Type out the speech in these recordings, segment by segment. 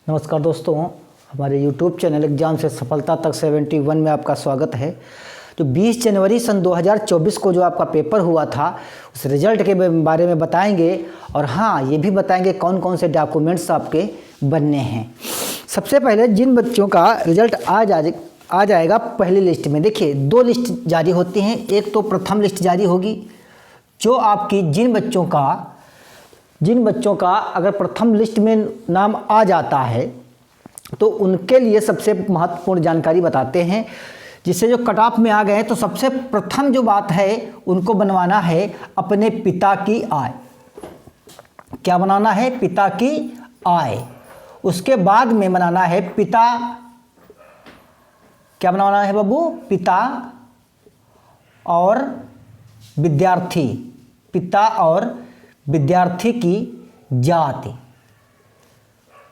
नमस्कार दोस्तों, हमारे YouTube चैनल एग्जाम से सफलता तक 71 में आपका स्वागत है। जो 20 जनवरी सन 2024 को जो आपका पेपर हुआ था उस रिज़ल्ट के बारे में बताएंगे और हाँ ये भी बताएंगे कौन कौन से डॉक्यूमेंट्स आपके बनने हैं। सबसे पहले जिन बच्चों का रिज़ल्ट आ जाएगा पहली लिस्ट में, देखिए दो लिस्ट जारी होती हैं। एक तो प्रथम लिस्ट जारी होगी जो आपकी जिन बच्चों का अगर प्रथम लिस्ट में नाम आ जाता है तो उनके लिए सबसे महत्वपूर्ण जानकारी बताते हैं, जिससे जो कट ऑफ में आ गए तो सबसे प्रथम जो बात है उनको बनवाना है अपने पिता की आय। क्या बनाना है? पिता की आय। उसके बाद में बनाना है क्या बनाना है बाबू? पिता और विद्यार्थी, पिता और विद्यार्थी की जाति,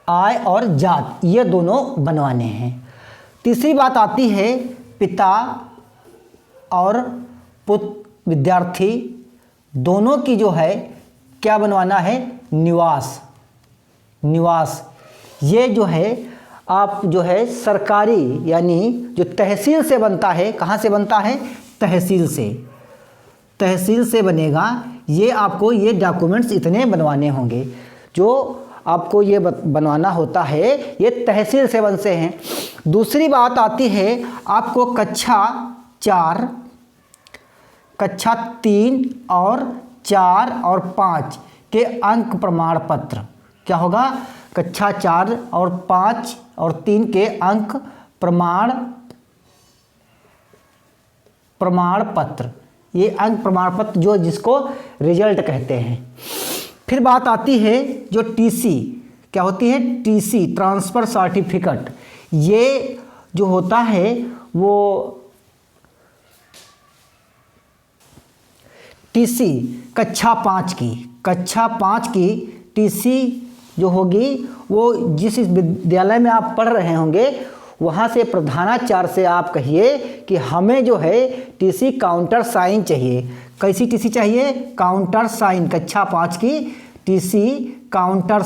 आय और जात, ये दोनों बनवाने हैं। तीसरी बात आती है पिता और पुत्र विद्यार्थी दोनों की जो है क्या बनवाना है? निवास। ये जो है आप जो है सरकारी यानी जो तहसील से बनता है। कहाँ से बनता है? तहसील से बनेगा। ये आपको ये डॉक्यूमेंट्स इतने बनवाने होंगे जो आपको ये बनवाना होता है, ये तहसील से बनते हैं। दूसरी बात आती है आपको कक्षा 3 और 4 और 5 के अंक प्रमाण पत्र। क्या होगा? कक्षा 4 और 5 और 3 के अंक प्रमाण पत्र, ये अंक प्रमाण पत्र जो जिसको रिजल्ट कहते हैं। फिर बात आती है जो टीसी, क्या होती है? TC transfer certificate. ये जो होता है वो टीसी कक्षा 5 की टीसी जो होगी वो जिस विद्यालय में आप पढ़ रहे होंगे वहाँ से प्रधानाचार्य से आप कहिए कि हमें जो है टीसी काउंटर साइन चाहिए। कैसी टीसी चाहिए? Counter sign. कक्षा 5 की टीसी काउंटर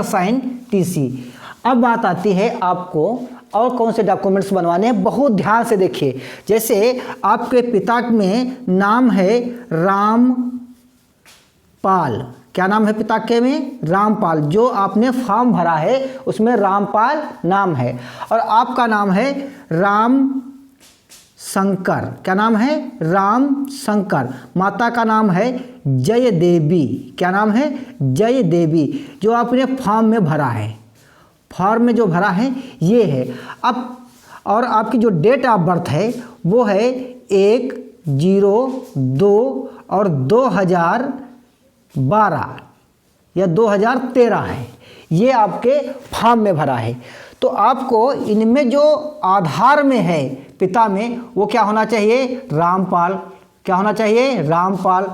साइन टीसी। अब बात आती है आपको और कौन से डॉक्यूमेंट्स बनवाने हैं। बहुत ध्यान से देखिए। जैसे आपके पिता में नाम है रामपाल। क्या नाम है पिता के में? रामपाल। जो आपने फॉर्म भरा है उसमें रामपाल नाम है और आपका नाम है राम शंकर। क्या नाम है? राम शंकर। माता का नाम है जय देवी। क्या नाम है? जय देवी। जो आपने फॉर्म में भरा है, फॉर्म में जो भरा है ये है। अब और आपकी जो डेट ऑफ बर्थ है वो है 1/02 और 2012 या 2013 है। ये आपके फॉर्म में भरा है। तो आपको इनमें जो आधार में है पिता में वो क्या होना चाहिए? रामपाल। क्या होना चाहिए? रामपाल।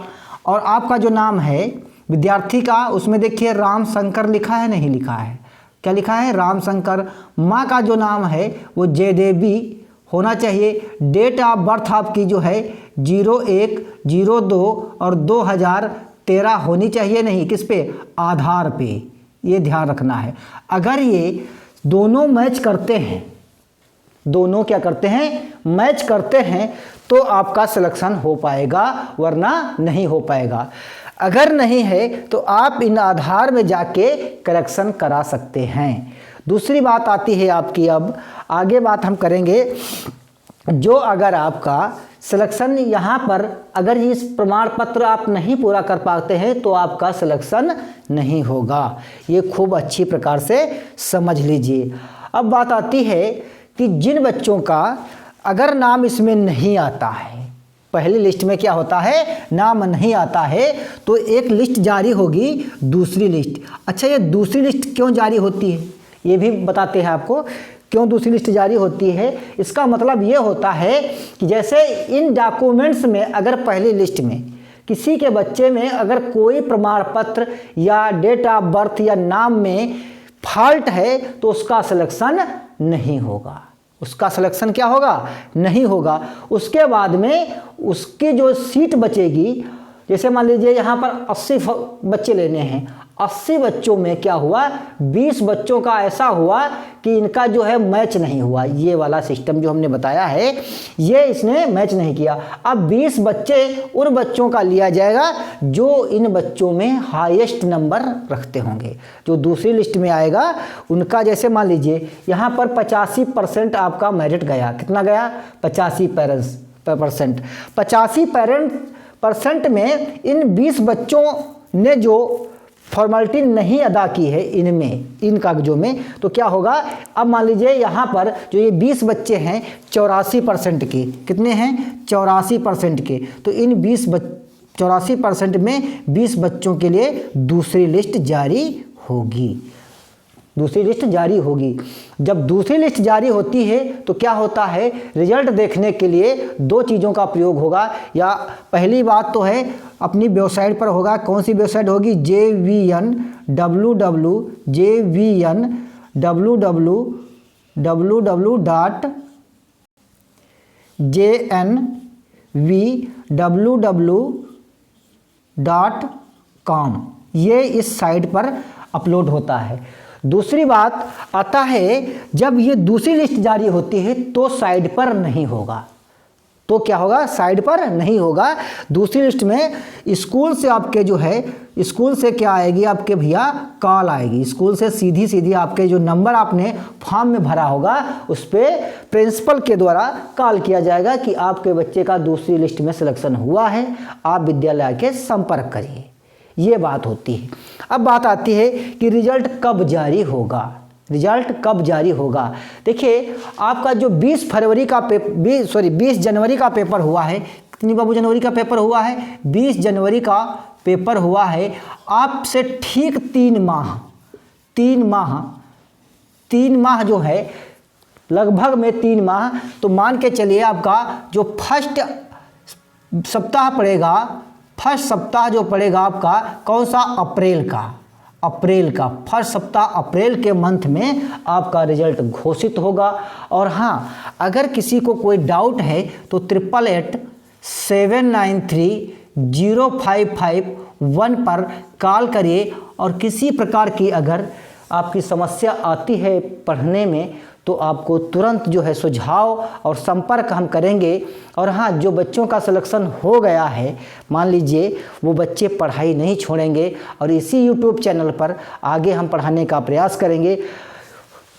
और आपका जो नाम है विद्यार्थी का उसमें देखिए राम शंकर लिखा है, नहीं लिखा है? क्या लिखा है? राम शंकर। माँ का जो नाम है वो जयदेवी होना चाहिए। डेट ऑफ बर्थ आपकी जो है 01/02 और 2013 होनी चाहिए, नहीं किस पे? आधार पे। ये ध्यान रखना है। अगर ये दोनों मैच करते हैं, दोनों क्या करते हैं? मैच करते हैं तो आपका सिलेक्शन हो पाएगा, वरना नहीं हो पाएगा। अगर नहीं है तो आप इन आधार में जाके करेक्शन करा सकते हैं। दूसरी बात आती है आपकी, अब आगे बात हम करेंगे जो अगर आपका सिलेक्शन यहाँ पर अगर इस प्रमाण पत्र आप नहीं पूरा कर पाते हैं तो आपका सिलेक्शन नहीं होगा। ये खूब अच्छी प्रकार से समझ लीजिए। अब बात आती है कि जिन बच्चों का अगर नाम इसमें नहीं आता है, पहली लिस्ट में क्या होता है? नाम नहीं आता है तो एक लिस्ट जारी होगी, दूसरी लिस्ट। अच्छा, ये दूसरी लिस्ट क्यों जारी होती है ये भी बताते हैं आपको। क्यों दूसरी लिस्ट जारी होती है? इसका मतलब ये होता है कि जैसे इन डॉक्यूमेंट्स में अगर पहली लिस्ट में किसी के बच्चे में अगर कोई प्रमाण पत्र या डेट ऑफ बर्थ या नाम में फॉल्ट है तो उसका सिलेक्शन नहीं होगा। उसका सिलेक्शन क्या होगा? नहीं होगा। उसके बाद में उसकी जो सीट बचेगी जैसे मान लीजिए यहाँ पर 80 बच्चे लेने हैं, 80 बच्चों में क्या हुआ, 20 बच्चों का ऐसा हुआ कि इनका जो है मैच नहीं हुआ। ये वाला सिस्टम जो हमने बताया है ये इसने मैच नहीं किया। अब 20 बच्चे उन बच्चों का लिया जाएगा जो इन बच्चों में हाईएस्ट नंबर रखते होंगे, जो दूसरी लिस्ट में आएगा उनका। जैसे मान लीजिए यहाँ पर 85% आपका मेरिट गया, कितना गया, 85%। 85% में इन 20 बच्चों ने जो फॉर्मेलिटी नहीं अदा की है इनमें, इन कागजों में, तो क्या होगा, अब मान लीजिए यहाँ पर जो ये 20 बच्चे हैं 84% के, कितने हैं, 84% के, तो इन 84% में 20 बच्चों के लिए दूसरी लिस्ट जारी होगी। दूसरी लिस्ट जारी होगी। जब दूसरी लिस्ट जारी होती है तो क्या होता है, रिजल्ट देखने के लिए दो चीज़ों का प्रयोग होगा। या पहली बात तो है अपनी वेबसाइट पर होगा, कौन सी वेबसाइट होगी, JVN www.JNVWW.com, ये इस साइट पर अपलोड होता है। दूसरी बात आता है, जब ये दूसरी लिस्ट जारी होती है तो साइड पर नहीं होगा। तो क्या होगा, साइड पर नहीं होगा। दूसरी लिस्ट में स्कूल से आपके जो है, स्कूल से क्या आएगी आपके भैया, कॉल आएगी। स्कूल से सीधी सीधी आपके जो नंबर आपने फॉर्म में भरा होगा उस पर प्रिंसिपल के द्वारा कॉल किया जाएगा कि आपके बच्चे का दूसरी लिस्ट में सिलेक्शन हुआ है, आप विद्यालय के संपर्क करिए। ये बात होती है। अब बात आती है कि रिजल्ट कब जारी होगा। रिजल्ट कब जारी होगा, देखिए आपका जो 20 जनवरी का पेपर हुआ है, कितनी बाबू जनवरी का पेपर हुआ है, 20 जनवरी का पेपर हुआ है। आपसे ठीक 3 माह जो है, लगभग में 3 माह, तो मान के चलिए आपका जो फर्स्ट सप्ताह पड़ेगा, फर्स्ट सप्ताह जो पड़ेगा आपका कौन सा, अप्रैल का फर्स्ट सप्ताह, अप्रैल के मंथ में आपका रिजल्ट घोषित होगा। और हाँ, अगर किसी को कोई डाउट है तो 8887930551 पर कॉल करिए। और किसी प्रकार की अगर आपकी समस्या आती है पढ़ने में तो आपको तुरंत जो है सुझाव और संपर्क हम करेंगे। और हाँ, जो बच्चों का सिलेक्शन हो गया है, मान लीजिए वो बच्चे पढ़ाई नहीं छोड़ेंगे और इसी यूट्यूब चैनल पर आगे हम पढ़ाने का प्रयास करेंगे।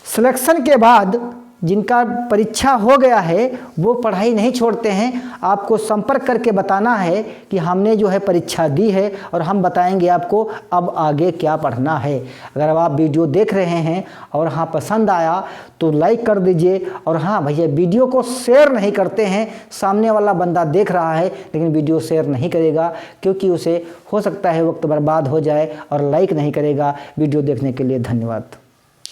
सिलेक्शन के बाद जिनका परीक्षा हो गया है वो पढ़ाई नहीं छोड़ते हैं, आपको संपर्क करके बताना है कि हमने जो है परीक्षा दी है और हम बताएंगे आपको अब आगे क्या पढ़ना है। अगर आप वीडियो देख रहे हैं और हाँ पसंद आया तो लाइक कर दीजिए। और हाँ भैया, वीडियो को शेयर नहीं करते हैं, सामने वाला बंदा देख रहा है लेकिन वीडियो शेयर नहीं करेगा क्योंकि उसे हो सकता है वक्त बर्बाद हो जाए और लाइक नहीं करेगा। वीडियो देखने के लिए धन्यवाद।